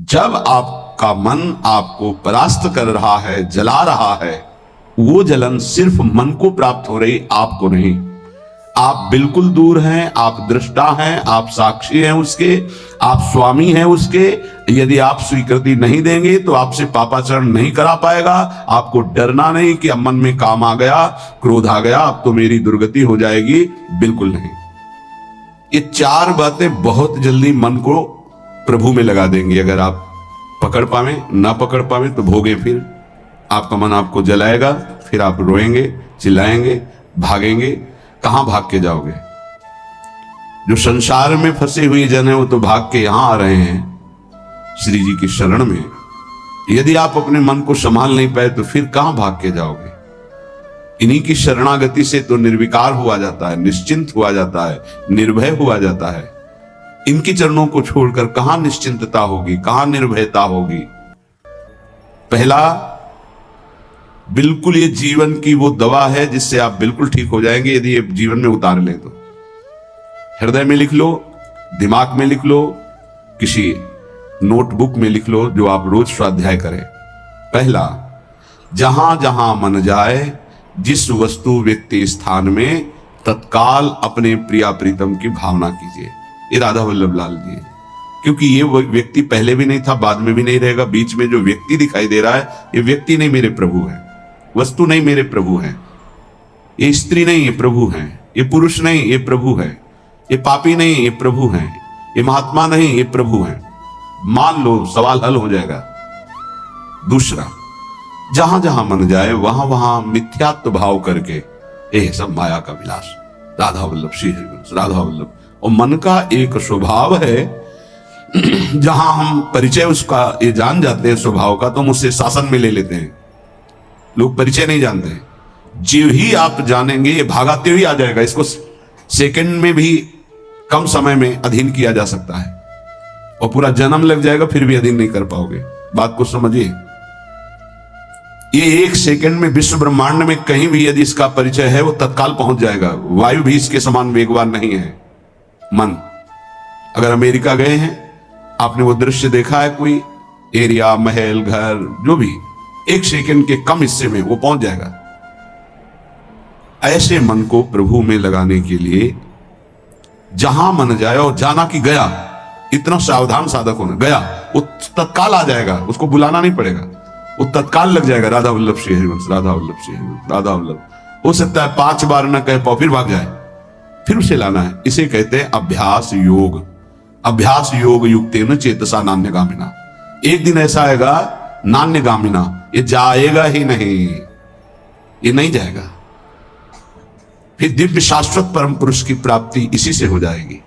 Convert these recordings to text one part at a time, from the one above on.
जब आपका मन आपको परास्त कर रहा है, जला रहा है, वो जलन सिर्फ मन को प्राप्त हो रही, आपको नहीं। आप बिल्कुल दूर हैं, आप दृष्टा हैं, आप साक्षी हैं उसके, आप स्वामी हैं उसके। यदि आप स्वीकृति नहीं देंगे तो आपसे पापाचरण नहीं करा पाएगा। आपको डरना नहीं कि अब मन में काम आ गया, क्रोध आ गया, अब तो मेरी दुर्गति हो जाएगी, बिल्कुल नहीं। ये चार बातें बहुत जल्दी मन को प्रभु में लगा देंगे। अगर आप पकड़ पावे, ना पकड़ पावे तो भोगे। फिर आपका मन आपको जलाएगा, फिर आप रोएंगे, चिल्लाएंगे, भागेंगे। कहां भाग के जाओगे? जो संसार में फंसे हुए जन है वो तो भाग के यहां आ रहे हैं श्री जी की शरण में। यदि आप अपने मन को संभाल नहीं पाए तो फिर कहां भाग के जाओगे? इन्हीं की शरणागति से तो निर्विकार हुआ जाता है, निश्चिंत हुआ जाता है, निर्भय हुआ जाता है। इनके चरणों को छोड़कर कहां निश्चिंतता होगी, कहां निर्भयता होगी? पहला, बिल्कुल ये जीवन की वो दवा है जिससे आप बिल्कुल ठीक हो जाएंगे यदि ये जीवन में उतार लें तो। हृदय में लिख लो, दिमाग में लिख लो, किसी नोटबुक में लिख लो जो आप रोज स्वाध्याय करें। पहला, जहां जहां मन जाए, जिस वस्तु व्यक्ति स्थान में, तत्काल अपने प्रिया प्रीतम की भावना कीजिए। ये राधा वल्लभ लाल जी, क्योंकि ये व्यक्ति पहले भी नहीं था, बाद में भी नहीं रहेगा। बीच में जो व्यक्ति दिखाई दे रहा है, ये व्यक्ति नहीं, मेरे प्रभु है। वस्तु नहीं, मेरे प्रभु है। ये स्त्री नहीं, ये प्रभु है। ये पुरुष नहीं, ये प्रभु है। ये पापी नहीं, ये प्रभु है। ये महात्मा नहीं, ये प्रभु है। मान लो, सवाल हल हो जाएगा। दूसरा, जहां जहां मन जाए वहां वहां मिथ्यात्व भाव करके, ये सब माया का विलास। राधा वल्लभ, श्री हरिवंश, राधा वल्लभ। और मन का एक स्वभाव है, जहां हम परिचय उसका ये जान जाते हैं स्वभाव का, तो हम उससे शासन में ले लेते हैं। लोग परिचय नहीं जानते। जीव ही आप जानेंगे, ये भागाते हुए आ जाएगा। इसको सेकंड में भी कम समय में अधीन किया जा सकता है, और पूरा जन्म लग जाएगा फिर भी अधीन नहीं कर पाओगे। बात को समझिए। ये एक सेकंड में विश्व ब्रह्मांड में कहीं भी यदि इसका परिचय है, वो तत्काल पहुंच जाएगा। वायु भी इसके समान वेगवान नहीं है मन। अगर अमेरिका गए हैं, आपने वो दृश्य देखा है, कोई एरिया, महल, घर, जो भी, एक सेकंड के कम हिस्से में वो पहुंच जाएगा। ऐसे मन को प्रभु में लगाने के लिए जहां मन जाए, और जाना कि गया, इतना सावधान साधक होना। गया वो तत्काल आ जाएगा, उसको बुलाना नहीं पड़ेगा, वो तत्काल लग जाएगा। राधा वल्लभ श्री हरिवंश, राधा वल्लभ श्री हरिवंश, राधा वल्लभ। हो सकता है 5 बार न कह पाओ, फिर भाग जाए, फिर उसे लाना है। इसे कहते हैं अभ्यास योग। अभ्यास योग युक्तेन चेतसा नान्यगामिना। एक दिन ऐसा आएगा, नान्यगामिना, ये जाएगा ही नहीं, ये नहीं जाएगा। फिर दिव्य शाश्वत परम पुरुष की प्राप्ति इसी से हो जाएगी।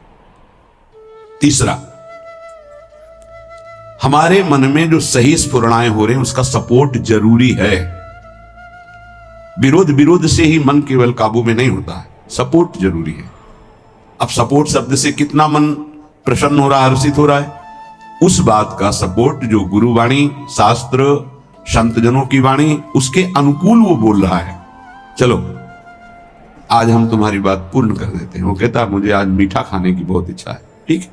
तीसरा, हमारे मन में जो सही स्फुरणाएं हो रहे हैं उसका सपोर्ट जरूरी है। विरोध से ही मन केवल काबू में नहीं होता है, सपोर्ट जरूरी है। अब सपोर्ट शब्द से कितना मन प्रसन्न हो रहा है, हर्षित हो रहा है, उस बात का सपोर्ट जो गुरुवाणी, शास्त्र, संतजनों की वाणी, उसके अनुकूल वो बोल रहा है। चलो आज हम तुम्हारी बात पूर्ण कर देते हैं। वो कहता है मुझे आज मीठा खाने की बहुत इच्छा है। ठीक है,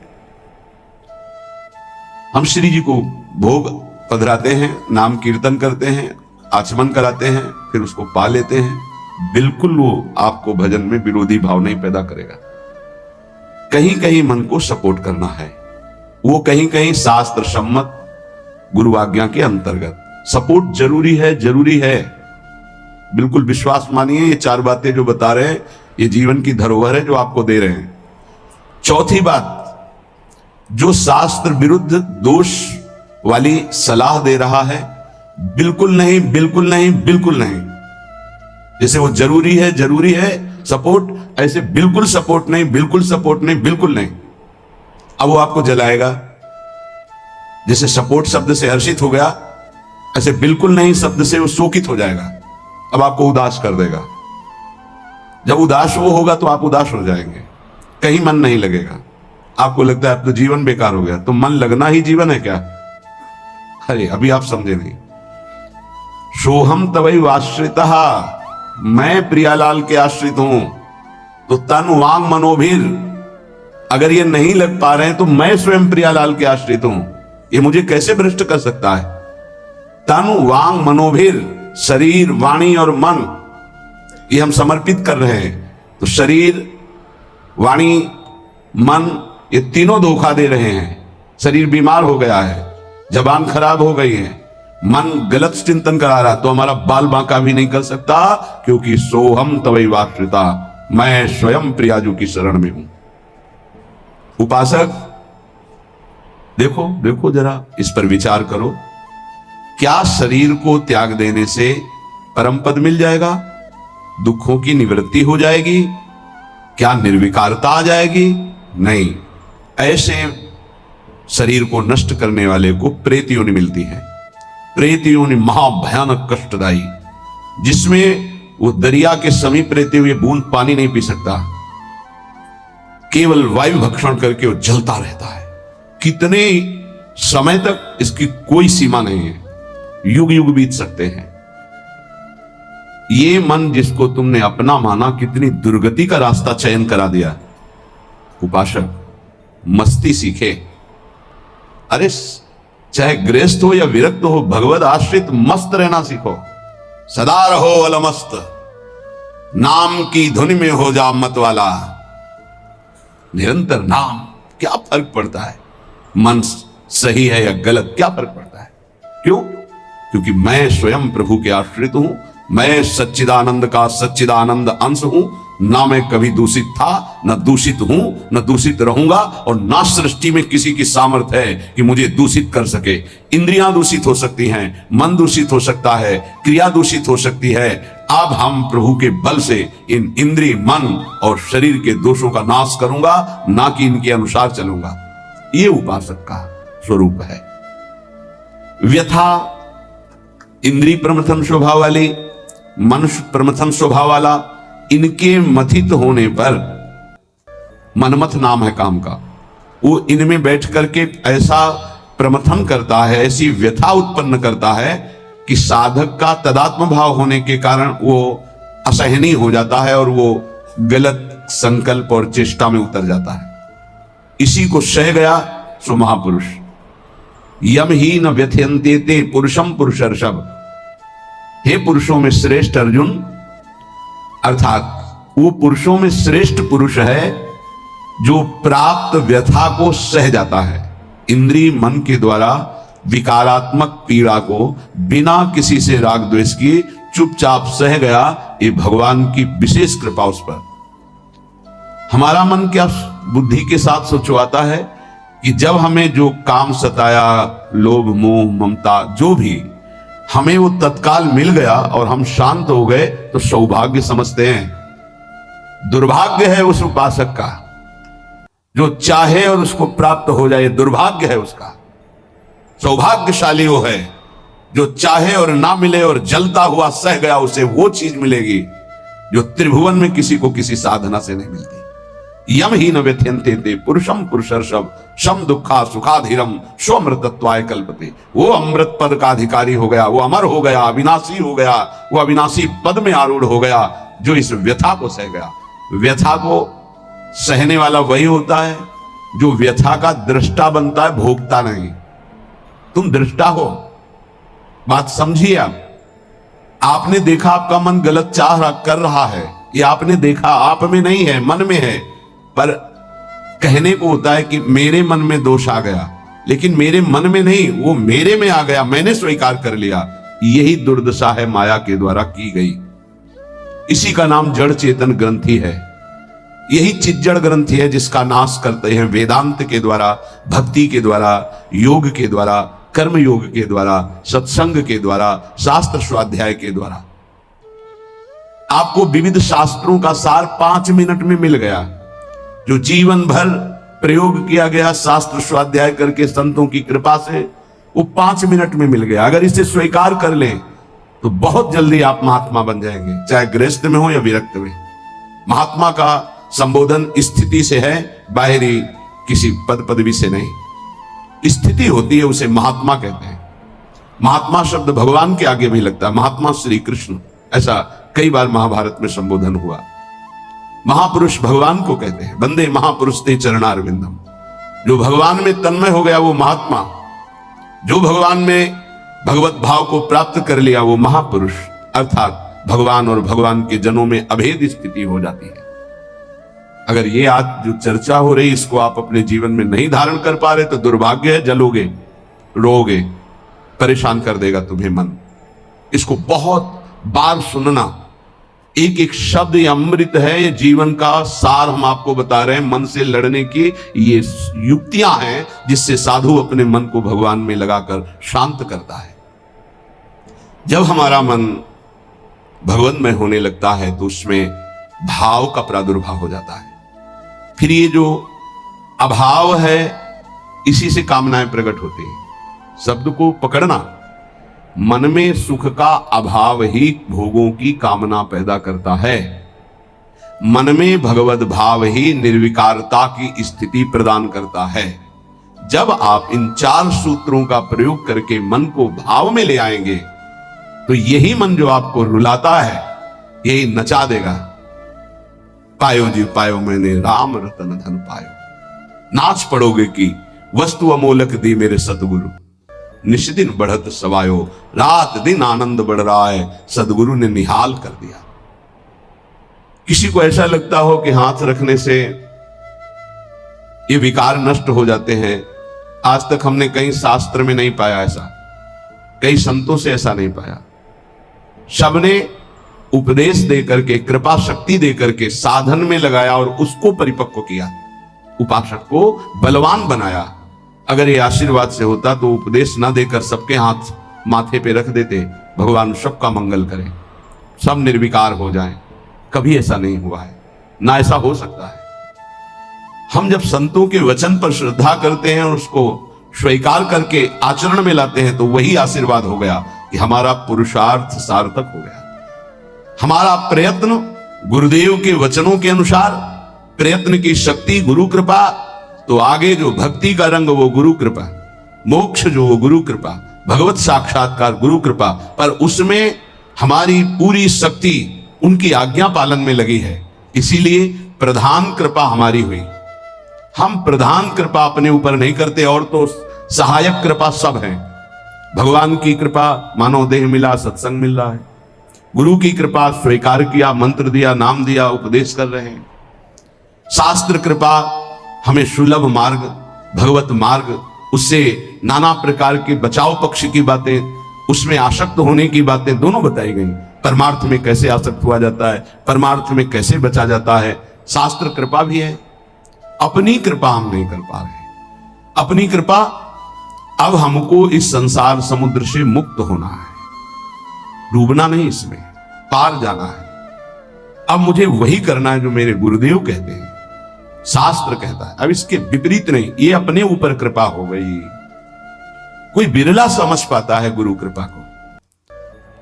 हम श्री जी को भोग पधराते हैं, नाम कीर्तन करते हैं, आचमन कराते हैं, फिर उसको पा लेते हैं। बिल्कुल वो आपको भजन में विरोधी भाव नहीं पैदा करेगा। कहीं कहीं मन को सपोर्ट करना है, वो कहीं कहीं शास्त्र सम्मत गुरु आज्ञा के अंतर्गत सपोर्ट जरूरी है, जरूरी है। बिल्कुल विश्वास मानिए, ये 4 बातें जो बता रहे हैं ये जीवन की धरोहर है जो आपको दे रहे हैं। चौथी बात, जो शास्त्र विरुद्ध दोष वाली सलाह दे रहा है, बिल्कुल नहीं, बिल्कुल नहीं, बिल्कुल नहीं। जैसे वो जरूरी है, जरूरी है सपोर्ट, ऐसे बिल्कुल सपोर्ट नहीं, बिल्कुल सपोर्ट नहीं, बिल्कुल नहीं। अब वो आपको जलाएगा। जैसे सपोर्ट शब्द से हर्षित हो गया, ऐसे बिल्कुल नहीं शब्द से वो शोकित हो जाएगा। अब आपको उदास कर देगा। जब उदास वो होगा तो आप उदास हो जाएंगे, कहीं मन नहीं लगेगा। आपको लगता है अब तो जीवन बेकार हो गया, तो मन लगना ही जीवन है क्या? अरे अभी आप समझे नहीं। सोहम तवैव आश्रितः, मैं प्रियालाल के आश्रित हूं। तो तन वांग मनोभिर, अगर ये नहीं लग पा रहे हैं तो मैं स्वयं प्रियालाल के आश्रित हूं। ये मुझे कैसे भ्रष्ट कर सकता है? तनु वांग मनोभिर, शरीर वाणी और मन, ये हम समर्पित कर रहे हैं। तो शरीर वाणी मन ये तीनों धोखा दे रहे हैं। शरीर बीमार हो गया है, जबान खराब हो गई है, मन गलत चिंतन करा रहा, तो हमारा बाल बांका भी नहीं कर सकता, क्योंकि सोहम तवैवाश्रिता, मैं स्वयं प्रियाजू की शरण में हूं। उपासक देखो देखो जरा, इस पर विचार करो। क्या शरीर को त्याग देने से परम पद मिल जाएगा? दुखों की निवृत्ति हो जाएगी? क्या निर्विकारता आ जाएगी? नहीं। ऐसे शरीर को नष्ट करने वाले को प्रेत योनि मिलती है। प्रेत योनि महाभयानक कष्टदायी, जिसमें वो दरिया के समीप रहते हुए बूंद पानी नहीं पी सकता, केवल वायु भक्षण करके वो जलता रहता है। कितने समय तक इसकी कोई सीमा नहीं है, युग युग बीत सकते हैं। ये मन जिसको तुमने अपना माना, कितनी दुर्गति का रास्ता चयन करा दिया। उपासक मस्ती सीखे। अरे चाहे गृहस्थ हो या विरक्त हो, भगवत आश्रित मस्त रहना सीखो। सदा रहो अलमस्त, नाम की धुन में हो जा मत वाला। निरंतर नाम, क्या फर्क पड़ता है मन सही है या गलत, क्या फर्क पड़ता है? क्यों? क्योंकि मैं स्वयं प्रभु के आश्रित हूं, मैं सच्चिदानंद का सच्चिदानंद अंश हूं। ना मैं कभी दूषित था, न दूषित हूं, न दूषित रहूंगा, और ना सृष्टि में किसी की सामर्थ्य है कि मुझे दूषित कर सके। इंद्रियां दूषित हो सकती हैं, मन दूषित हो सकता है, क्रिया दूषित हो सकती है। अब हम प्रभु के बल से इन इंद्रिय, मन और शरीर के दोषों का नाश करूंगा, ना कि इनके अनुसार चलूंगा। ये उपासक का स्वरूप है। व्यथा इंद्रिय प्रमथन स्वभाव वाली, मनुष्य प्रमथन स्वभाव वाला, इनके मथित होने पर, मनमथ नाम है काम का, वो इनमें बैठ करके ऐसा प्रमथन करता है, ऐसी व्यथा उत्पन्न करता है कि साधक का तदात्म भाव होने के कारण वो असहनीय हो जाता है और वो गलत संकल्प और चेष्टा में उतर जाता है। इसी को सह गया सो महापुरुष। यम ही न व्यथयन्ते ते पुरुषम पुरुषर्षभ। हे पुरुषों में श्रेष्ठ अर्जुन, अर्थात वो पुरुषों में श्रेष्ठ पुरुष है जो प्राप्त व्यथा को सह जाता है। इंद्रिय मन के द्वारा विकारात्मक पीड़ा को बिना किसी से राग द्वेष किए चुपचाप सह गया, ये भगवान की विशेष कृपा उस पर। हमारा मन क्या बुद्धि के साथ सोचवाता है कि जब हमें जो काम सताया, लोभ मोह ममता जो भी, हमें वो तत्काल मिल गया और हम शांत हो गए तो सौभाग्य समझते हैं। दुर्भाग्य है उस उपासक का जो चाहे और उसको प्राप्त हो जाए, दुर्भाग्य है उसका। सौभाग्यशाली वो है जो चाहे और ना मिले और जलता हुआ सह गया, उसे वो चीज मिलेगी जो त्रिभुवन में किसी को किसी साधना से नहीं मिलती। यम ही न व्यथयन्ते ते पुरुषम पुरुषर्षभ, शम दुखा सुखाधीरम स्वमृतत्वाय कल्पते। वो अमृत पद का अधिकारी हो गया, वो अमर हो गया, अविनाशी हो गया, वो अविनाशी पद में आरूढ़ हो गया जो इस व्यथा को सह गया। व्यथा को सहने वाला वही होता है जो व्यथा का दृष्टा बनता है, भोगता नहीं। तुम दृष्टा हो, बात समझिए। आपने देखा आपका मन गलत चाह कर रहा है, ये आपने देखा, आप में नहीं है, मन में है। पर कहने को होता है कि मेरे मन में दोष आ गया, लेकिन मेरे मन में नहीं, वो मेरे में आ गया, मैंने स्वीकार कर लिया। यही दुर्दशा है माया के द्वारा की गई। इसी का नाम जड़ चेतन ग्रंथि है। यही चिज्जड़ ग्रंथि है जिसका नाश करते हैं वेदांत के द्वारा, भक्ति के द्वारा, योग के द्वारा, कर्म योग के द्वारा, सत्संग के द्वारा, शास्त्र स्वाध्याय के द्वारा। आपको विविध शास्त्रों का सार 5 मिनट में मिल गया, जो जीवन भर प्रयोग किया गया शास्त्र स्वाध्याय करके संतों की कृपा से, वो 5 मिनट में मिल गया। अगर इसे स्वीकार कर लें तो बहुत जल्दी आप महात्मा बन जाएंगे, चाहे गृहस्थ में हो या विरक्त में। महात्मा का संबोधन स्थिति से है, बाहरी किसी पद पदवी से नहीं। स्थिति होती है, उसे महात्मा कहते हैं। महात्मा शब्द भगवान के आगे भी लगता है, महात्मा श्री कृष्ण, ऐसा कई बार महाभारत में संबोधन हुआ। महापुरुष भगवान को कहते हैं, वंदे महापुरुष ते चरणारविंदम। जो भगवान में तन्मय हो गया वो महात्मा, जो भगवान में भगवत भाव को प्राप्त कर लिया वो महापुरुष, अर्थात भगवान और भगवान के जनों में अभेद स्थिति हो जाती है। अगर ये आज जो चर्चा हो रही इसको आप अपने जीवन में नहीं धारण कर पा रहे तो दुर्भाग्य है, जलोगे, रोगे, परेशान कर देगा तुम्हें मन। इसको बहुत बार सुनना, एक एक शब्द ये अमृत है, ये जीवन का सार हम आपको बता रहे हैं। मन से लड़ने की ये युक्तियां हैं जिससे साधु अपने मन को भगवान में लगाकर शांत करता है। जब हमारा मन भगवन्मय होने लगता है तो उसमें भाव का प्रादुर्भाव हो जाता है। फिर ये जो अभाव है इसी से कामनाएं प्रकट होती हैं। शब्द को पकड़ना, मन में सुख का अभाव ही भोगों की कामना पैदा करता है। मन में भगवत भाव ही निर्विकारता की स्थिति प्रदान करता है। जब आप इन 4 सूत्रों का प्रयोग करके मन को भाव में ले आएंगे तो यही मन जो आपको रुलाता है यही नचा देगा। पायो जी पायो मैंने राम रतन धन पायो, नाच पड़ोगे कि वस्तु अमोलक दी मेरे सतगुरु, निष्दिन बढ़त सवायो, रात दिन आनंद बढ़ रहा है, सदगुरु ने निहाल कर दिया। किसी को ऐसा लगता हो कि हाथ रखने से ये विकार नष्ट हो जाते हैं, आज तक हमने कहीं शास्त्र में नहीं पाया ऐसा, कई संतों से ऐसा नहीं पाया। सबने उपदेश दे करके, कृपा शक्ति दे करके साधन में लगाया और उसको परिपक्व किया, उपासक को बलवान बनाया। अगर ये आशीर्वाद से होता तो उपदेश ना देकर सबके हाथ माथे पे रख देते, भगवान सबका मंगल करें, सब निर्विकार हो जाएं। कभी ऐसा नहीं हुआ है, ना ऐसा हो सकता है। हम जब संतों के वचन पर श्रद्धा करते हैं और उसको स्वीकार करके आचरण में लाते हैं तो वही आशीर्वाद हो गया कि हमारा पुरुषार्थ सार्थक हो गया। हमारा प्रयत्न गुरुदेव के वचनों के अनुसार, प्रयत्न की शक्ति गुरु कृपा, तो आगे जो भक्ति का रंग वो गुरु कृपा, मोक्ष जो वो गुरु कृपा, भगवत साक्षात्कार गुरु कृपा, पर उसमें हमारी पूरी शक्ति उनकी आज्ञा पालन में लगी है। इसीलिए प्रधान कृपा हमारी हुई। हम प्रधान कृपा अपने ऊपर नहीं करते और तो सहायक कृपा सब है। भगवान की कृपा मानव देह मिला, सत्संग मिल रहा है। गुरु की कृपा स्वीकार किया, मंत्र दिया, नाम दिया, उपदेश कर रहे हैं। शास्त्र कृपा हमें सुलभ मार्ग, भगवत मार्ग, उससे नाना प्रकार के बचाव पक्ष की बातें, उसमें आसक्त होने की बातें दोनों बताई गई। परमार्थ में कैसे आसक्त हुआ जाता है, परमार्थ में कैसे बचा जाता है, शास्त्र कृपा भी है। अपनी कृपा हम नहीं कर पा रहे। अपनी कृपा, अब हमको इस संसार समुद्र से मुक्त होना है, डूबना नहीं, इसमें पार जाना है। अब मुझे वही करना है जो मेरे गुरुदेव कहते हैं, शास्त्र कहता है। अब इसके विपरीत नहीं, ये अपने ऊपर कृपा हो गई। कोई बिरला समझ पाता है गुरु कृपा को।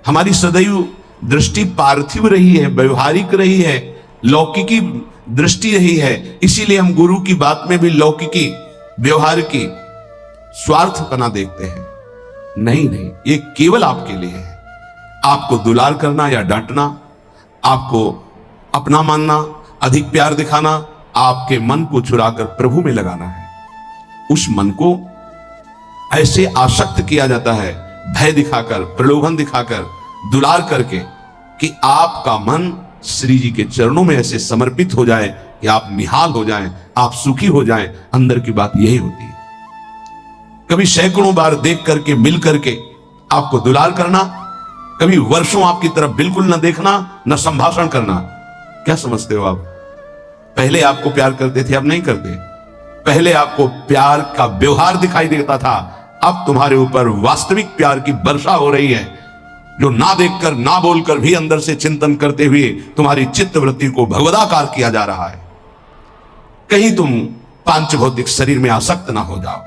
हमारी सदैव दृष्टि पार्थिव रही है, व्यवहारिक रही है, लौकिकी दृष्टि रही है। इसीलिए हम गुरु की बात में भी लौकिकी, व्यवहार की, स्वार्थपना देखते हैं। नहीं नहीं, ये केवल आपके लिए है। आपको दुलार करना या डांटना, आपको अपना मानना, अधिक प्यार दिखाना, आपके मन को चुराकर प्रभु में लगाना है। उस मन को ऐसे आसक्त किया जाता है, भय दिखाकर, प्रलोभन दिखाकर, दुलार करके, कि आपका मन श्री जी के चरणों में ऐसे समर्पित हो जाए कि आप निहाल हो जाएं, आप सुखी हो जाएं। अंदर की बात यही होती है। कभी सैकड़ों बार देख करके, मिल करके आपको दुलार करना, कभी वर्षों आपकी तरफ बिल्कुल न देखना, न संभाषण करना। क्या समझते हो आप? पहले आपको प्यार करते थे, अब नहीं करते। पहले आपको प्यार का व्यवहार दिखाई देता था, अब तुम्हारे ऊपर वास्तविक प्यार की वर्षा हो रही है, जो ना देखकर, ना बोलकर भी अंदर से चिंतन करते हुए तुम्हारी चित्त वृत्ति को भगवदाकार किया जा रहा है। कहीं तुम पांच भौतिक शरीर में आसक्त ना हो जाओ।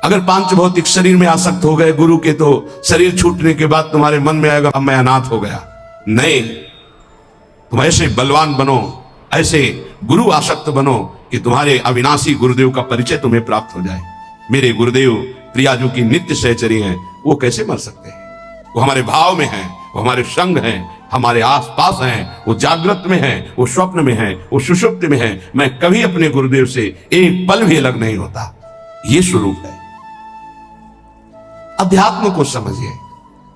अगर पांच भौतिक शरीर में आसक्त हो गए गुरु के, तो शरीर छूटने के बाद तुम्हारे मन में आएगा अब मैं अनाथ हो गया। नहीं, तुम ऐसे बलवान बनो, ऐसे गुरु आसक्त बनो कि तुम्हारे अविनाशी गुरुदेव का परिचय तुम्हें प्राप्त हो जाए। मेरे गुरुदेव प्रियाजू की नित्य सहचरी हैं, वो कैसे मर सकते हैं? वो हमारे भाव में हैं, वो हमारे संग हैं, हमारे आसपास हैं, वो जागृत में हैं, वो स्वप्न में हैं, वो सुषुप्ति में हैं। मैं कभी अपने गुरुदेव से एक पल भी अलग नहीं होता। ये स्वरूप है। अध्यात्म को समझिए।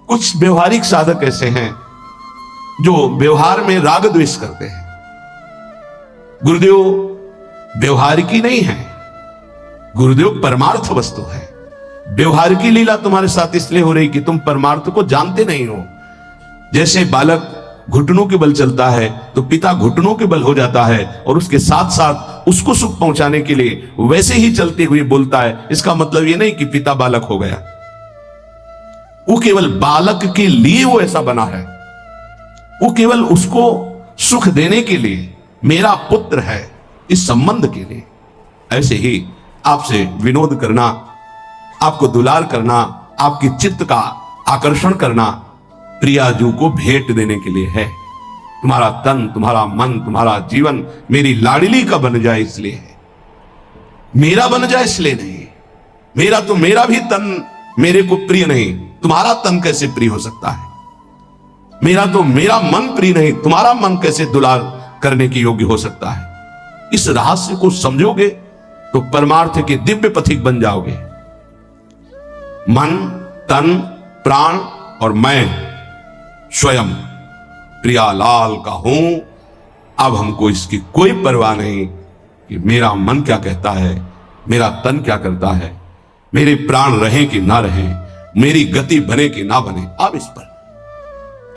कुछ व्यवहारिक साधक ऐसे हैं जो व्यवहार में राग द्वेष करते हैं। गुरुदेव व्यवहारिकी नहीं है, गुरुदेव परमार्थ वस्तु है। व्यवहार की लीला तुम्हारे साथ इसलिए हो रही कि तुम परमार्थ को जानते नहीं हो। जैसे बालक घुटनों के बल चलता है तो पिता घुटनों के बल हो जाता है और उसके साथ साथ उसको सुख पहुंचाने के लिए वैसे ही चलते हुए बोलता है। इसका मतलब यह नहीं कि पिता बालक हो गया, वो केवल बालक के लिए वो ऐसा बना है। वो केवल उसको सुख देने के लिए, मेरा पुत्र है इस संबंध के लिए। ऐसे ही आपसे विनोद करना, आपको दुलार करना, आपके चित्त का आकर्षण करना प्रियाजू को भेंट देने के लिए है। तुम्हारा तन, तुम्हारा मन, तुम्हारा जीवन मेरी लाडली का बन जाए इसलिए है, मेरा बन जाए इसलिए नहीं। मेरा तो मेरा भी तन मेरे को प्रिय नहीं, तुम्हारा तन कैसे प्रिय हो सकता है? मेरा तो मेरा मन प्रिय नहीं, तुम्हारा मन कैसे दुलार करने के योग्य हो सकता है? इस रहस्य को समझोगे तो परमार्थ के दिव्य पथिक बन जाओगे। मन, तन, प्राण और मैं स्वयं प्रियालाल का हूं। अब हमको इसकी कोई परवाह नहीं कि मेरा मन क्या कहता है, मेरा तन क्या करता है, मेरे प्राण रहें कि ना रहें, मेरी गति बने कि ना बने। अब इस पर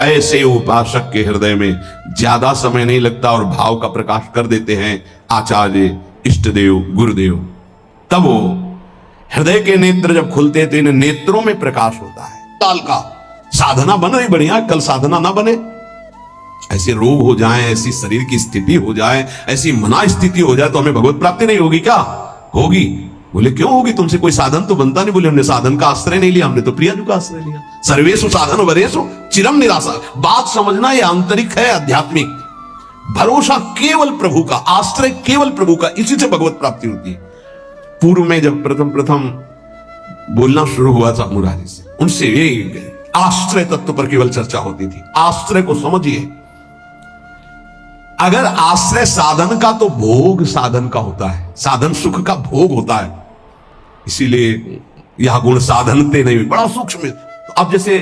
ऐसे उपासक के हृदय में ज्यादा समय नहीं लगता और भाव का प्रकाश कर देते हैं आचार्य, इष्टदेव, गुरुदेव। तब वो हृदय के नेत्र जब खुलते हैं तो इन नेत्रों में प्रकाश होता है। काल का साधना बन रही बढ़िया, कल साधना ना बने, ऐसे रोग हो जाए, ऐसी शरीर की स्थिति हो जाए, ऐसी मना स्थिति हो जाए तो हमें भगवत प्राप्ति नहीं होगी क्या? होगी। बोले क्यों होगी? तुमसे कोई साधन तो बनता नहीं। बोले हमने साधन का आश्रय नहीं लिया, हमने तो प्रियाजू का आश्रय लिया। सर्वेषु साधन वरेषु चिरम निराशा। बात समझना, ये आंतरिक है, आध्यात्मिक। भरोसा केवल प्रभु का, आश्रय केवल प्रभु का, इसी से भगवत प्राप्ति होती है। पूर्व में जब प्रथम बोलना शुरू हुआ था मुरारी से, उनसे यही आश्रय तत्व पर केवल चर्चा होती थी। आश्रय को समझिए। अगर आश्रय साधन का तो भोग साधन का होता है, साधन सुख का भोग होता है। इसीलिए यह गुण साधनते नहीं, बड़ा सूक्ष्म है। अब जैसे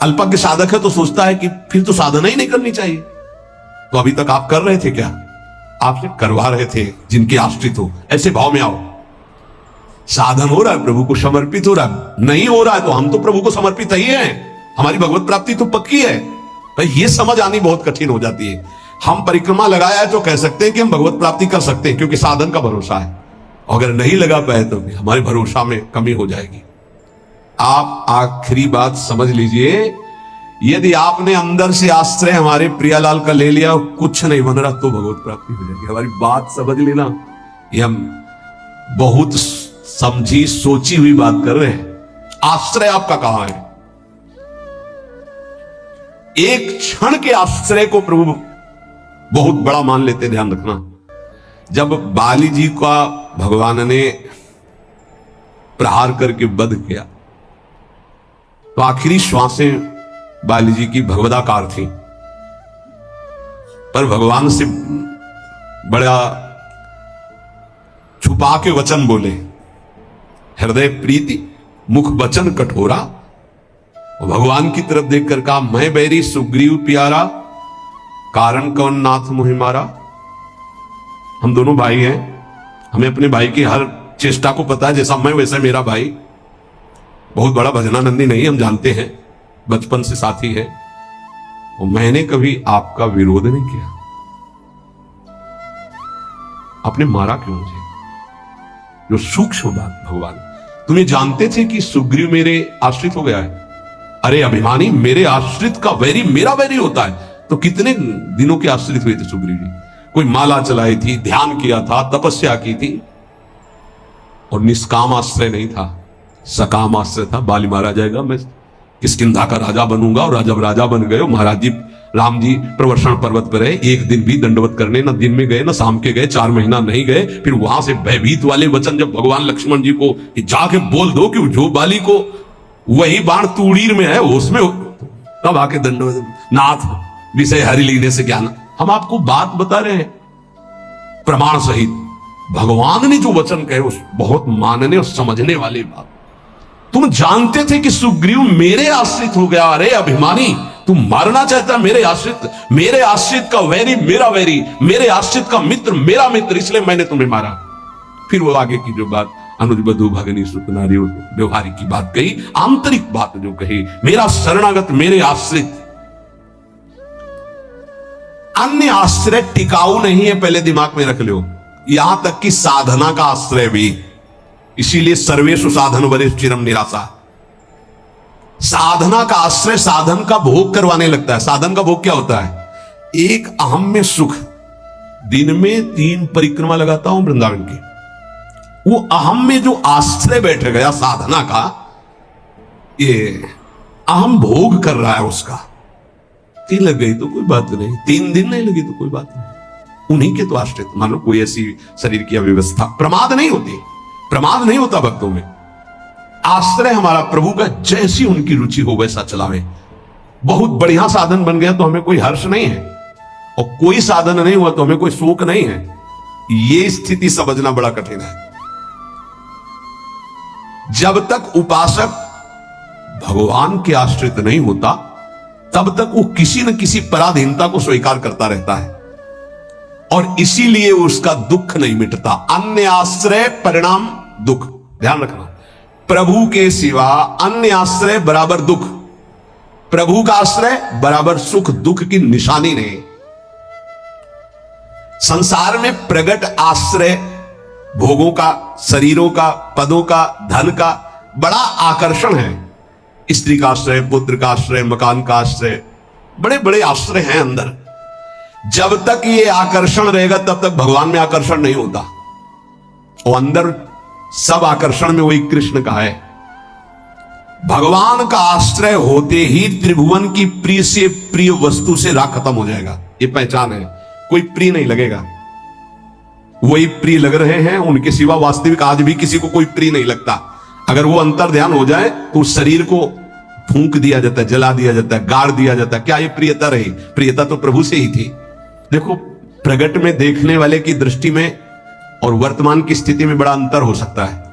अल्पज्ञ साधक है तो सोचता है कि फिर तो साधना ही नहीं करनी चाहिए। तो अभी तक आप कर रहे थे क्या? आपसे करवा रहे थे जिनके आश्रित हो। ऐसे भाव में आओ। साधन हो रहा है, प्रभु को समर्पित हो रहा है। नहीं हो रहा है तो हम तो प्रभु को समर्पित ही हैं, हमारी भगवत प्राप्ति तो पक्की है। भाई ये समझ आनी बहुत कठिन हो जाती है। हम परिक्रमा लगाया है तो कह सकते हैं कि हम भगवत प्राप्ति कर सकते हैं क्योंकि साधन का भरोसा है। अगर नहीं लगा पाए तो भी हमारे भरोसा में कमी हो जाएगी। आप आखिरी बात समझ लीजिए, यदि आपने अंदर से आश्रय हमारे प्रियालाल का ले लिया, कुछ नहीं बन रहा, तो भगवत प्राप्ति हो जाएगी। हमारी बात समझ लेना। ये हम बहुत समझी सोची हुई बात कर रहे हैं। आश्रय आपका कहां है? एक क्षण के आश्रय को प्रभु बहुत बड़ा मान लेते। ध्यान रखना, जब बाली जी का भगवान ने प्रहार करके वध किया तो आखिरी श्वासें बाली जी की भगवदाकार थी, पर भगवान से बड़ा छुपा के वचन बोले। हृदय प्रीति, मुख वचन कठोरा। भगवान की तरफ देखकर कहा, मैं बैरी सुग्रीव प्यारा, कारण कौन नाथ मुहि मारा। हम दोनों भाई हैं, हमें अपने भाई की हर चेष्टा को पता है। जैसा मैं वैसा मेरा भाई। बहुत बड़ा भजनानंदी नहीं, हम जानते हैं, बचपन से साथी है। और मैंने कभी आपका विरोध नहीं किया। आपने मारा क्यों मुझे? जो सूक्ष्म बात भगवान, तुम्हें जानते थे कि सुग्रीव मेरे आश्रित हो गया है? अरे अभिमानी, मेरे आश्रित का वैरी मेरा वैरी होता है। तो कितने दिनों के आश्रित हुए थे सुग्रीव जी? कोई माला चलाई थी, ध्यान किया था, तपस्या की थी, और निष्काम आश्रय नहीं था, सकाम आश्रय था। बाली मारा जाएगा, मैं किष्किंधा का राजा बनूंगा। और जब राजा बन गए, महाराज जी राम जी प्रवर्षण पर्वत पर रहे, एक दिन भी दंडवत करने न दिन में गए न शाम के गए, 4 महीना नहीं गए। फिर वहां से भयभीत वाले वचन जब भगवान लक्ष्मण जी को जाके बोल दो कि जो बाली को वही बाण तूड़ीर में है उसमें, तब आके दंडवत, नाथ विषय हरि लीने से ज्ञान। हम आपको बात बता रहे हैं प्रमाण सहित। भगवान ने जो वचन कहे उस बहुत मानने और समझने वाली बात। तुम जानते थे कि सुग्रीव मेरे आश्रित हो गया। अरे अभिमानी, तुम मारना चाहता मेरे आश्रित का वैरी मेरा वैरी, मेरे आश्रित का मित्र मेरा मित्र, इसलिए मैंने तुम्हें मारा। फिर वो आगे की जो बात अनुज बधू भगनी सुत नारी व्यवहारिक की बात कही, आंतरिक बात जो कही, मेरा शरणागत मेरे आश्रित। अन्य आश्रय टिकाऊ नहीं है, पहले दिमाग में रख लो। यहां तक कि साधना का आश्रय भी। इसीलिए सर्वेषु साधन वरिष्ठ चिरम निराशा। साधना का आश्रय साधन का भोग करवाने लगता है। साधन का भोग क्या होता है? एक अहम में सुख। दिन में 3 परिक्रमा लगाता हूं वृंदावन की, वो अहम में जो आश्रय बैठ गया साधना का, ये अहम भोग कर रहा है उसका। 3 लग गई तो कोई बात नहीं, 3 दिन नहीं लगी तो कोई बात नहीं, उन्हीं के तो आश्रित। मानो कोई ऐसी शरीर की अव्यवस्था, प्रमाद नहीं होती, प्रमाद नहीं होता भक्तों में। आश्रय हमारा प्रभु का, जैसी उनकी रुचि हो वैसा चलावे। बहुत बढ़िया साधन बन गया तो हमें कोई हर्ष नहीं है, और कोई साधन नहीं हुआ तो हमें कोई शोक नहीं है। यह स्थिति समझना बड़ा कठिन है। जब तक उपासक भगवान के आश्रित नहीं होता, तब तक वो किसी न किसी पराधीनता को स्वीकार करता रहता है, और इसीलिए उसका दुख नहीं मिटता। अन्य आश्रय परिणाम दुख। ध्यान रखना, प्रभु के सिवा अन्य आश्रय बराबर दुख, प्रभु का आश्रय बराबर सुख। दुख की निशानी नहीं। संसार में प्रगट आश्रय भोगों का, शरीरों का, पदों का, धन का बड़ा आकर्षण है। स्त्री का आश्रय, पुत्र का आश्रय, मकान का आश्रय, बड़े बड़े आश्रय हैं अंदर। जब तक ये आकर्षण रहेगा तब तक भगवान में आकर्षण नहीं होता। और अंदर सब आकर्षण में वही कृष्ण का है। भगवान का आश्रय होते ही त्रिभुवन की प्रिय से प्रिय वस्तु से राग खत्म हो जाएगा। ये पहचान है, कोई प्रिय नहीं लगेगा। वही प्रिय लग रहे हैं, उनके सिवा वास्तविक आज भी किसी को कोई प्रिय नहीं लगता। अगर वो अंतर ध्यान हो जाए तो उस शरीर को फूंक दिया जाता है, जला दिया जाता है, गाड़ दिया जाता है। क्या ये प्रियता रही? प्रियता तो प्रभु से ही थी। देखो, प्रगट में देखने वाले की दृष्टि में और वर्तमान की स्थिति में बड़ा अंतर हो सकता है।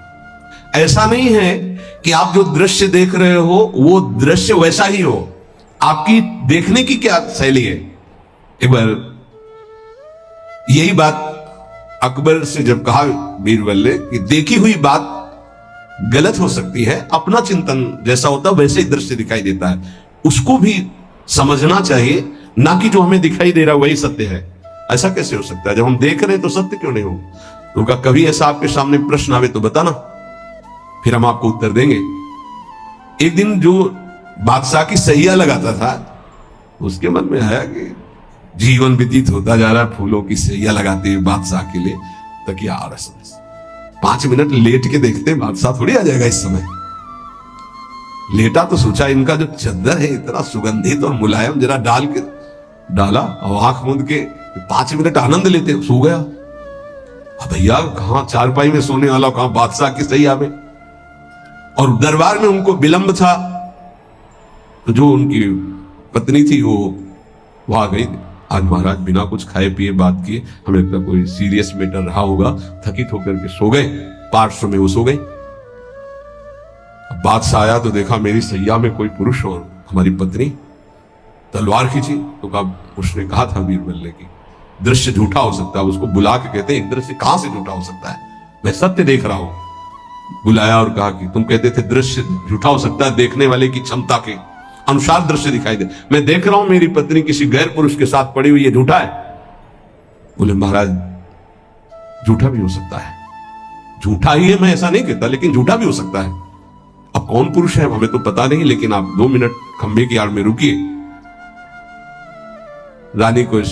ऐसा नहीं है कि आप जो दृश्य देख रहे हो वो दृश्य वैसा ही हो। आपकी देखने की क्या शैली है? एक बार यही बात अकबर से जब कहा बीरबल ने कि देखी हुई बात गलत हो सकती है, अपना चिंतन जैसा होता है वैसे ही दृश्य दिखाई देता है, उसको भी समझना चाहिए, ना कि जो हमें दिखाई दे रहा है वही सत्य है। ऐसा कैसे हो सकता है? जब हम देख रहे हैं तो सत्य क्यों नहीं हो? तो उनका कभी ऐसा आपके सामने प्रश्न आवे तो बताना, फिर हम आपको उत्तर देंगे। एक दिन जो बादशाह की सैया लगाता था, उसके मन में आया कि जीवन व्यतीत होता जा रहा है फूलों की सैया लगाते हुए बादशाह के लिए तकिया आ रहा। 5 मिनट लेट के देखते बादशाह थोड़ी आ जाएगा इस समय। लेटा तो सोचा इनका जो चद्दर है इतना सुगंधित और मुलायम, जरा डाल के डाला और आंख मूंद के 5 मिनट आनंद लेते, सो गया। अब भैया कहां चारपाई में सोने वाला, कहां बादशाह की सैया में। और दरबार में उनको विलंब था, तो जो उनकी पत्नी थी वो आ गई। आज महाराज बिना कुछ खाए पिए बात किए, हमें लगता कोई सीरियस मैटर रहा होगा, थकित होकर के सो गए। पार्श्व में वो सो गई। बादशाह आया तो देखा मेरी सैया में कोई पुरुष और हमारी पत्नी। तलवार खींची तो कहा, उसने कहा था बीरबल ने कि दृश्य झूठा हो सकता है। उसको बुला के कहते हैं दृश्य कहां से झूठा हो सकता है, मैं सत्य देख रहा हूं। बुलाया और कहा कि तुम कहते थे दृश्य झूठा हो सकता है, देखने वाले की क्षमता के अनुसार दृश्य दिखाई दे। मैं देख रहा हूं मेरी पत्नी किसी गैर पुरुष के साथ पड़ी हुई, ये झूठा है? बोले महाराज झूठा भी हो सकता है। झूठा ही है मैं ऐसा नहीं कहता, लेकिन झूठा भी हो सकता है। अब कौन पुरुष है हमें तो पता नहीं, लेकिन आप 2 मिनट खंबे की आड़ में रुकिए। रानी को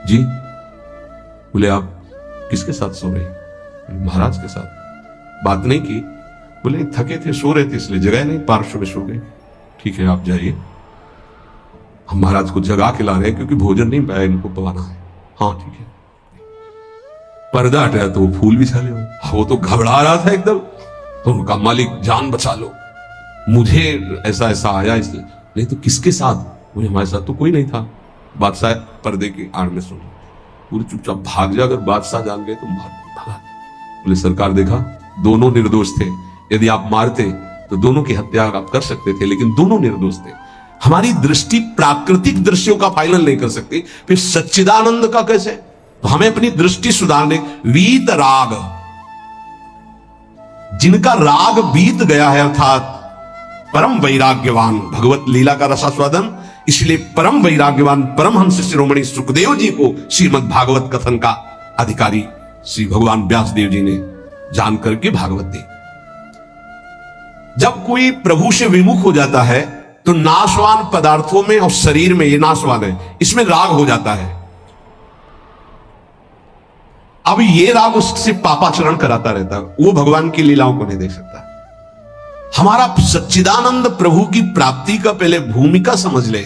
जी बोले आप किसके साथ सो रहे? महाराज के साथ। बात नहीं की? बोले थके थे, सो रहे थे इसलिए जगह नहीं, पार्श्व में सो गए। ठीक है आप जाइए, हम महाराज को जगा के ला रहे हैं क्योंकि भोजन नहीं पाया, इनको पवाना है। हाँ ठीक है। पर्दा हटाया तो वो फूल बिछा ले। वो तो घबरा रहा था एकदम, तो उनका मालिक जान बचा लो, मुझे ऐसा ऐसा आया इसलिए। नहीं तो किसके साथ? बोले हमारे साथ तो कोई नहीं था। बादशाह पर्दे की आड़ में सुन, पूरे चुपचाप भाग जा, अगर बादशाह जान गए तो भागा। बोले सरकार देखा दोनों निर्दोष थे, यदि आप मारते तो दोनों की हत्या आप कर सकते थे, लेकिन दोनों निर्दोष थे। हमारी दृष्टि प्राकृतिक दृश्यों का फाइनल नहीं कर सकती, फिर सच्चिदानंद का कैसे? तो हमें अपनी दृष्टि सुधारने, वीत राग, जिनका राग बीत गया है, अर्थात परम वैराग्यवान, भगवत लीला का रसास्वादन, इसलिए परम वैराग्यवान परमहंस शिरोमणि सुखदेव जी को श्रीमद् भागवत कथन का अधिकारी श्री भगवान व्यासदेव जी ने जान करके भागवत दी। जब कोई प्रभु से विमुख हो जाता है तो नाशवान पदार्थों में और शरीर में, ये नाशवान है, इसमें राग हो जाता है। अब ये राग उससे पापाचरण कराता रहता है, वो भगवान की लीलाओं को नहीं देख सकता। हमारा सच्चिदानंद प्रभु की प्राप्ति का पहले भूमिका समझ ले।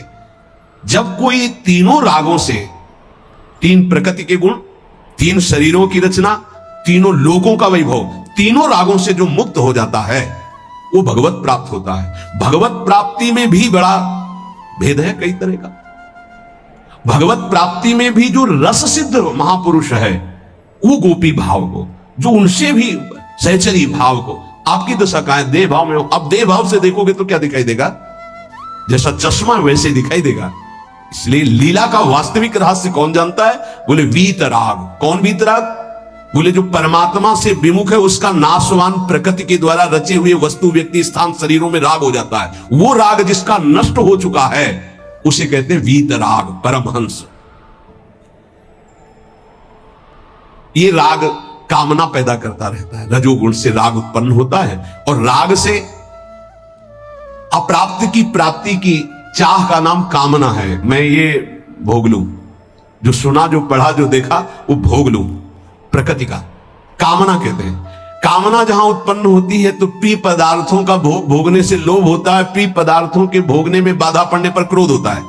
जब कोई तीनों रागों से, तीन प्रकृति के गुण, तीन शरीरों की रचना, तीनों लोकों का वैभव, तीनों रागों से जो मुक्त हो जाता है वो भगवत प्राप्त होता है। भगवत प्राप्ति में भी बड़ा भेद है कई तरह का। भगवत प्राप्ति में भी जो रस सिद्ध महापुरुष है वो गोपी भाव को, जो उनसे भी सहचरी भाव को, आपकी दशा कहां है? देह भाव में हो। अब देह भाव से देखोगे तो क्या दिखाई देगा? जैसा चश्मा वैसे दिखाई देगा। इसलिए लीला का वास्तविक रहस्य कौन जानता है? बोले वीतराग। कौन वीतराग? बोले जो परमात्मा से विमुख है, उसका नाशवान प्रकृति के द्वारा रचे हुए वस्तु, व्यक्ति, स्थान, शरीरों में राग हो जाता है। वो राग जिसका नष्ट हो चुका है उसे कहते हैं वीतराग, परमहंस। ये राग कामना पैदा करता रहता है, रजोगुण से राग उत्पन्न होता है, और राग से अप्राप्त की प्राप्ति की चाह का नाम कामना है। मैं ये भोग लूं, जो सुना, जो पढ़ा, जो देखा, वो भोग लूं, प्रकृति का कामना कहते हैं। कामना जहां उत्पन्न होती है तो प्रिय पदार्थों का भोगने से लोभ होता है, प्रिय पदार्थों के भोगने में बाधा पड़ने पर क्रोध होता है।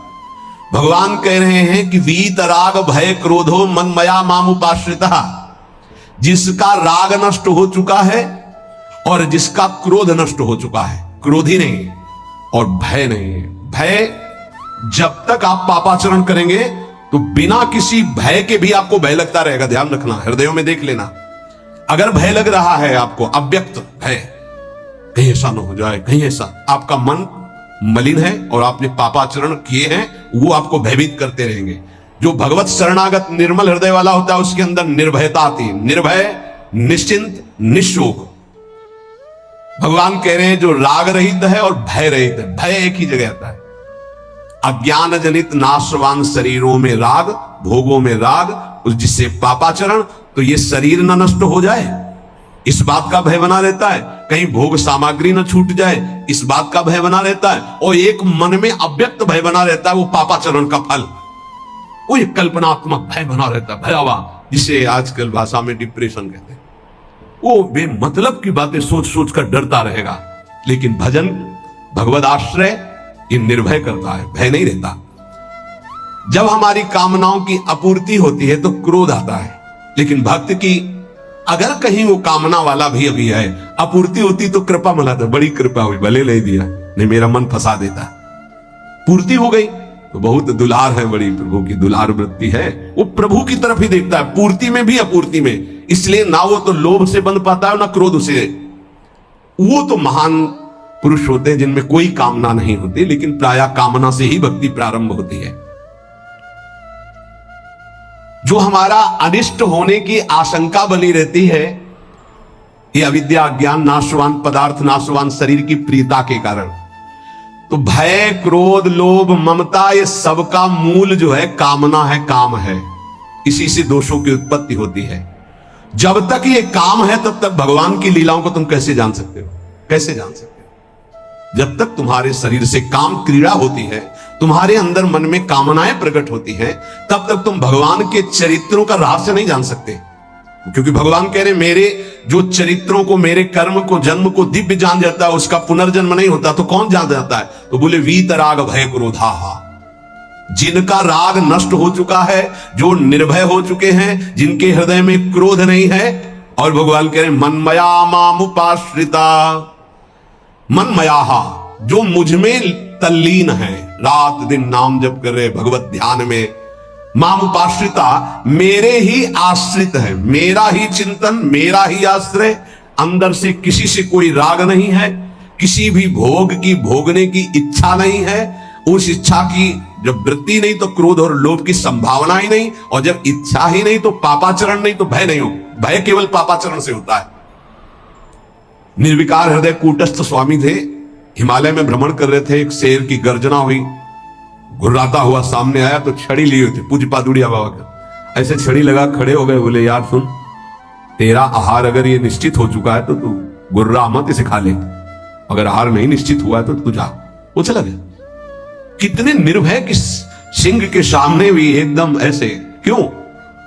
भगवान कह रहे हैं कि वीतराग भय क्रोधो मन मया मामुपाश्रिता। जिसका राग नष्ट हो चुका है और जिसका क्रोध नष्ट हो चुका है, क्रोधी नहीं और भय नहीं। भय, जब तक आप पापाचरण करेंगे तो बिना किसी भय के भी आपको भय लगता रहेगा। ध्यान रखना, हृदयों में देख लेना। अगर भय लग रहा है आपको, अव्यक्त भय, कहीं ऐसा ना हो जाए, कहीं ऐसा, आपका मन मलिन है और आपने पापाचरण किए हैं, वो आपको भयभीत करते रहेंगे। जो भगवत शरणागत निर्मल हृदय वाला होता है उसके अंदर निर्भयता आती है, निर्भय, निश्चिंत, निशोक। भगवान कह रहे हैं जो राग रहित है और भय रहित है। भय एक ही जगह आता है। अज्ञान जनित नाशवान शरीरों में राग, भोगों में राग, जिससे पापाचरण, तो ये शरीर न नष्ट हो जाए इस बात का भय बना रहता है, कहीं भोग सामग्री न छूट जाए इस बात का भय बना रहता है, और एक मन में अव्यक्त भय बना रहता है, वो पापाचरण का फल, वो एक कल्पनात्मक भय बना रहता है, भयावह, जिसे आजकल भाषा में डिप्रेशन कहते हैं। वो बेमतलब की बातें सोच सोच कर डरता रहेगा। लेकिन भजन, भगवद आश्रय, ये निर्भय करता है, भय नहीं रहता। जब हमारी कामनाओं की आपूर्ति होती है तो क्रोध आता है, लेकिन भक्त की अगर कहीं वो कामना वाला भी अभी है, आपूर्ति होती तो कृपा मनाता, बड़ी कृपा हुई, भले नहीं दिया, नहीं मेरा मन फंसा देता, पूर्ति हो गई तो बहुत दुलार है, बड़ी प्रभु की दुलार वृत्ति है। वो प्रभु की तरफ ही देखता है, पूर्ति में भी अपूर्ति में। इसलिए ना वो तो लोभ से बंध पाता है ना क्रोध से। वो तो महान पुरुष होते हैं जिनमें कोई कामना नहीं होती, लेकिन प्रायः कामना से ही भक्ति प्रारंभ होती है। जो हमारा अनिष्ट होने की आशंका बनी रहती है, ये अविद्या, अज्ञान, नाशवान पदार्थ, नाशवान शरीर की प्रियता के कारण। तो भय, क्रोध, लोभ, ममता, ये सबका मूल जो है कामना है, काम है। इसी से दोषों की उत्पत्ति होती है। जब तक ये काम है तब तक भगवान की लीलाओं को तुम कैसे जान सकते हो? कैसे जान सकते हो? जब तक तुम्हारे शरीर से काम क्रीड़ा होती है, तुम्हारे अंदर मन में कामनाएं प्रकट होती हैं, तब तक तुम भगवान के चरित्रों का रहस्य नहीं जान सकते। क्योंकि भगवान कह रहे मेरे जो चरित्रों को, मेरे कर्म को, जन्म को दिव्य जान जाता है, उसका पुनर्जन्म नहीं होता, तो कौन जान जाता है? तो बोले वीतराग भय क्रोधा। जिनका राग नष्ट हो चुका है, जो निर्भय हो चुके हैं, जिनके हृदय में क्रोध नहीं है, और भगवान कह रहे मनमया मामुपाश्रिता, मनमया, जो मुझ में तल्लीन है, रात दिन नाम जप कर रहे भगवत ध्यान में, मामुपाश्रिता, मेरे ही आश्रित है, मेरा ही चिंतन, मेरा ही आश्रय, अंदर से किसी से कोई राग नहीं है, किसी भी भोग की भोगने की इच्छा नहीं है। उस इच्छा की जब वृत्ति नहीं तो क्रोध और लोभ की संभावना ही नहीं, और जब इच्छा ही नहीं तो पापाचरण नहीं तो भय नहीं हो। भय केवल पापाचरण से होता है। निर्विकार हृदय कूटस्थ स्वामी थे, हिमालय में भ्रमण कर रहे थे। एक शेर की गर्जना हुई, घुर्राता हुआ सामने आया तो छड़ी लिए हुए थे, पूज्य पादुड़िया बाबा का। ऐसे छड़ी लगा खड़े हो गए, बोले यार सुन, तेरा आहार अगर ये निश्चित हो चुका है तो तू गुर्रा मत इसे खा ले, अगर आहार नहीं निश्चित हुआ है तो तू जा। वो चला गया। कितने निर्भय कि सिंह के सामने भी एकदम ऐसे, क्यों?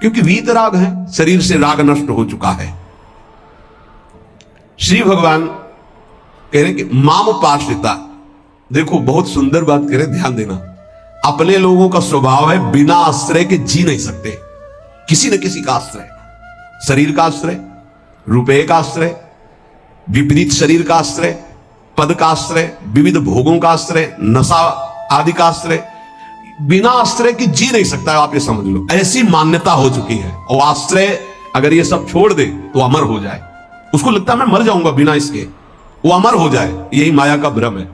क्योंकि वीतराग है, शरीर से राग नष्ट हो चुका है। श्री भगवान कह रहे कि माम पाश्रिता। देखो बहुत सुंदर बात कह रहे, ध्यान देना। अपने लोगों का स्वभाव है बिना आश्रय के जी नहीं सकते, किसी न किसी का आश्रय, शरीर का आश्रय, रुपए का आश्रय, विपरीत शरीर का आश्रय, पद का आश्रय, विविध भोगों का आश्रय, नशा आदि का आश्रय। बिना आश्रय की जी नहीं सकता, आप ये समझ लो। ऐसी मान्यता हो चुकी है। और आश्रय अगर ये सब छोड़ दे तो अमर हो जाए। उसको लगता है मैं मर जाऊंगा बिना इसके, वो अमर हो जाए। यही माया का भ्रम है।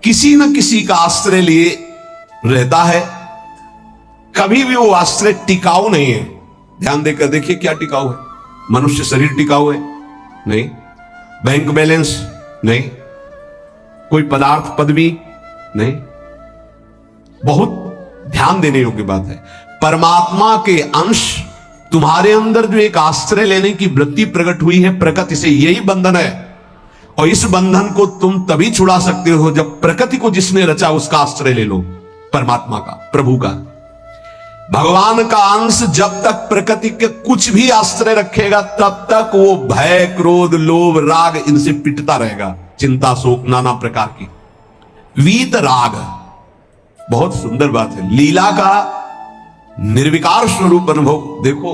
किसी न किसी का आश्रय लिए रहता है, कभी भी वो आश्रय टिकाऊ नहीं है। ध्यान देकर देखिए क्या टिकाऊ है। मनुष्य शरीर टिकाऊ है? नहीं। Bank balance? नहीं। कोई पदार्थ पदवी? नहीं। बहुत ध्यान देने योग्य बात है। परमात्मा के अंश तुम्हारे अंदर जो एक आश्रय लेने की वृत्ति प्रकट हुई है, प्रकृति से, यही बंधन है। और इस बंधन को तुम तभी छुड़ा सकते हो जब प्रकृति को जिसने रचा उसका आश्रय ले लो, परमात्मा का, प्रभु का। भगवान का अंश जब तक प्रकृति के कुछ भी आश्रय रखेगा तब तक वो भय, क्रोध, लोभ, राग इनसे पिटता रहेगा। चिंता, शोक, नाना प्रकार की वीत राग। बहुत सुंदर बात है। लीला का निर्विकार स्वरूप अनुभव देखो।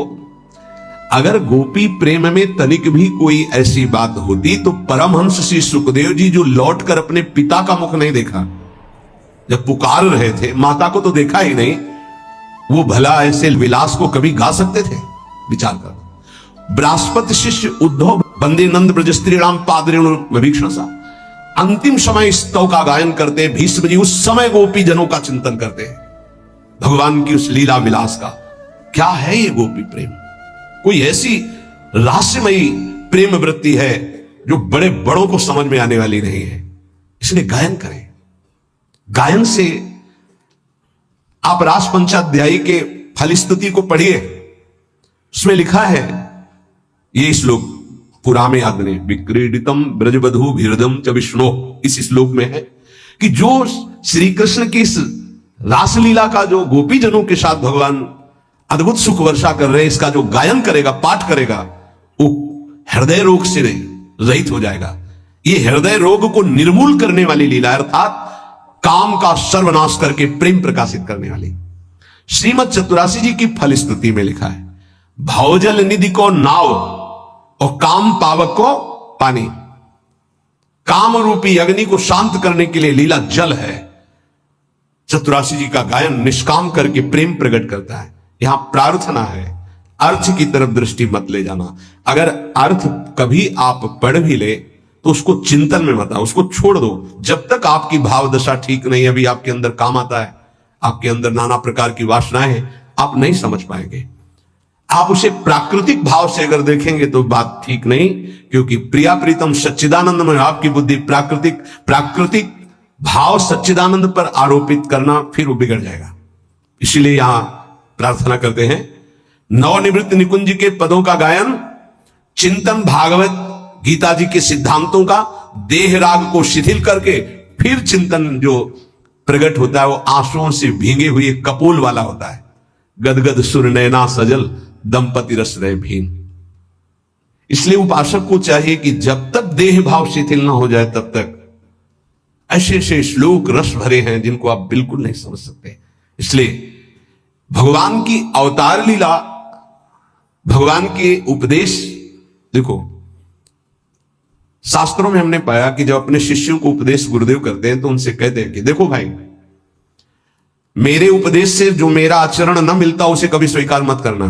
अगर गोपी प्रेम में तनिक भी कोई ऐसी बात होती तो परमहंस श्री सुखदेव जी, जो लौटकर अपने पिता का मुख नहीं देखा, जब पुकार रहे थे, माता को तो देखा ही नहीं, वो भला ऐसे विलास को कभी गा सकते थे? विचार कर। बृहस्पति शिष्य उद्धव बंदे नंद ब्रज स्त्री राम पादरेणु विभीषण सा अंतिम समय स्तव का गायन करते। भीष्म जी उस समय गोपी जनों का चिंतन करते हैं, भगवान की उस लीला विलास का। क्या है ये गोपी प्रेम? कोई ऐसी रहस्यमयी प्रेम वृत्ति है जो बड़े बड़ों को समझ में आने वाली नहीं है। इसलिए गायन करें। गायन से आप रास पंचाध्यायी के फलस्तुति को पढ़िए, उसमें लिखा है ये श्लोक, पुरा में याद नहीं, विक्रीडितम ब्रजबधु भीरदम च विष्णु, इस श्लोक में है कि जो श्री कृष्ण की इस रासलीला का जो गोपी जनों के साथ भगवान अद्भुत सुख वर्षा कर रहे हैं, इसका जो गायन करेगा, पाठ करेगा, वो हृदय रोग से रहित हो जाएगा। ये हृदय रोग को निर्मूल करने वाली लीला, अर्थात काम का सर्वनाश करके प्रेम प्रकाशित करने वाली। श्रीमद चतुरासी जी की फलस्तुति में लिखा है, भवजल निधि को नाव और काम पावक को पानी। काम रूपी अग्नि को शांत करने के लिए लीला जल है। चतुरासी जी का गायन निष्काम करके प्रेम प्रकट करता है। यहां प्रार्थना है, अर्थ की तरफ दृष्टि मत ले जाना। अगर अर्थ कभी आप पढ़ भी ले तो उसको चिंतन में मत आओ, उसको छोड़ दो। जब तक आपकी भाव दशा ठीक नहीं, अभी आपके अंदर काम आता है, आपके अंदर नाना प्रकार की वासनाएं हैं, आप नहीं समझ पाएंगे। आप उसे प्राकृतिक भाव से अगर देखेंगे तो बात ठीक नहीं, क्योंकि प्रिया प्रीतम सच्चिदानंद में आपकी बुद्धि प्राकृतिक भाव सच्चिदानंद पर आरोपित करना, फिर वो बिगड़ जाएगा। इसलिए यहां प्रार्थना करते हैं, नवनिवृत्त निकुंज के पदों का गायन, चिंतन भागवत गीता जी के सिद्धांतों का, देह राग को शिथिल करके फिर चिंतन जो प्रकट होता है वो आंसुओं से भींगे हुए कपोल वाला होता है। गदगद सुर नैना सजल दंपति रस रहे भीन। इसलिए उपासक को चाहिए कि जब तक देह भाव शिथिल ना हो जाए तब तक ऐसे ऐसे श्लोक रस भरे हैं जिनको आप बिल्कुल नहीं समझ सकते। इसलिए भगवान की अवतार लीला, भगवान के उपदेश, देखो शास्त्रों में हमने पाया कि जब अपने शिष्यों को उपदेश गुरुदेव करते हैं तो उनसे कहते हैं कि देखो भाई, मेरे उपदेश से जो मेरा आचरण न मिलता उसे कभी स्वीकार मत करना।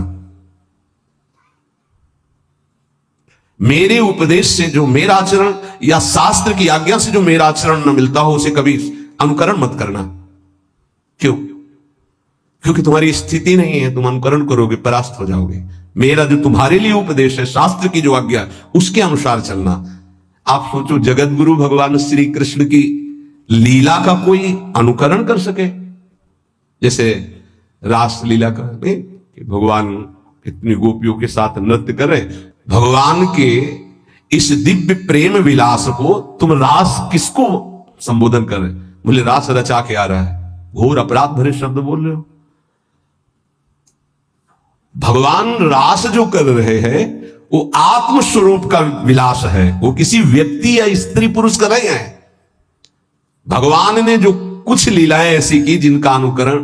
मेरे उपदेश से जो मेरा आचरण या शास्त्र की आज्ञा से जो मेरा आचरण न मिलता हो उसे कभी अनुकरण मत करना। क्यों? क्योंकि तुम्हारी स्थिति नहीं है, तुम अनुकरण करोगे परास्त हो जाओगे। मेरा जो तुम्हारे लिए उपदेश है, शास्त्र की जो आज्ञा, उसके अनुसार चलना। आप सोचो, जगत गुरु भगवान श्री कृष्ण की लीला का कोई अनुकरण कर सके? जैसे रास लीला का नहीं, भगवान इतनी गोपियों के साथ नृत्य कर रहे, भगवान के इस दिव्य प्रेम विलास को तुम रास किसको संबोधन कर रहे? बोले रास रचा के आ रहा है। घोर अपराध भरे शब्द बोल रहे हो। भगवान रास जो कर रहे हैं वो आत्म स्वरूप का विलास है, वो किसी व्यक्ति या स्त्री पुरुष का नहीं है। भगवान ने जो कुछ लीलाएं ऐसी की जिनका अनुकरण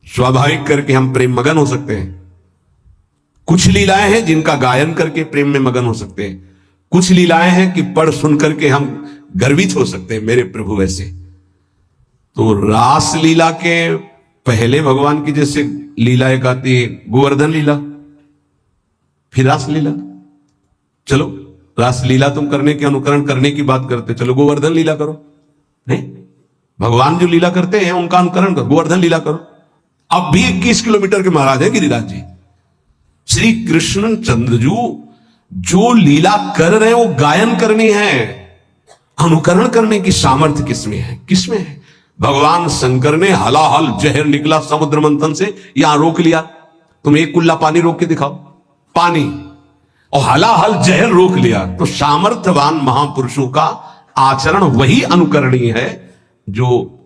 स्वाभाविक करके हम प्रेम मगन हो सकते हैं। कुछ लीलाएं हैं जिनका गायन करके प्रेम में मगन हो सकते हैं। कुछ लीलाएं हैं कि पढ़ सुन करके हम गर्वित हो सकते हैं, मेरे प्रभु ऐसे। तो रास लीला के पहले भगवान की जैसे लीला एक आती है गोवर्धन लीला, फिर रास लीला। चलो रास लीला तुम करने के अनुकरण करने की बात करते, चलो गोवर्धन लीला करो। नहीं, भगवान जो लीला करते हैं उनका अनुकरण करो, गोवर्धन लीला करो। अब भी 21 किलोमीटर के महाराज है गिरिराज जी। श्री कृष्ण चंद्रजू जो लीला कर रहे हैं वो गायन करनी है, अनुकरण करने की सामर्थ्य किसमें है? किसमें है? भगवान शंकर ने हलाहल जहर निकला समुद्र मंथन से, यहां रोक लिया, तुम एक कुल्ला पानी रोक के दिखाओ, पानी, और हलाहल जहर रोक लिया। तो सामर्थ्यवान महापुरुषों का आचरण वही अनुकरणीय है जो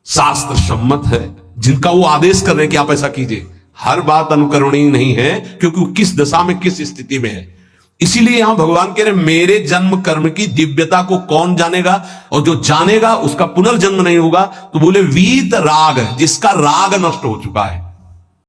शास्त्र सम्मत है, जिनका वो आदेश कर रहे हैं कि आप ऐसा कीजिए। हर बात अनुकरणीय नहीं है, क्योंकि वो किस दशा में किस स्थिति में है। इसीलिए यहां भगवान कह रहे मेरे जन्म कर्म की दिव्यता को कौन जानेगा, और जो जानेगा उसका पुनर्जन्म नहीं होगा। तो बोले वीत राग, जिसका राग नष्ट हो चुका है,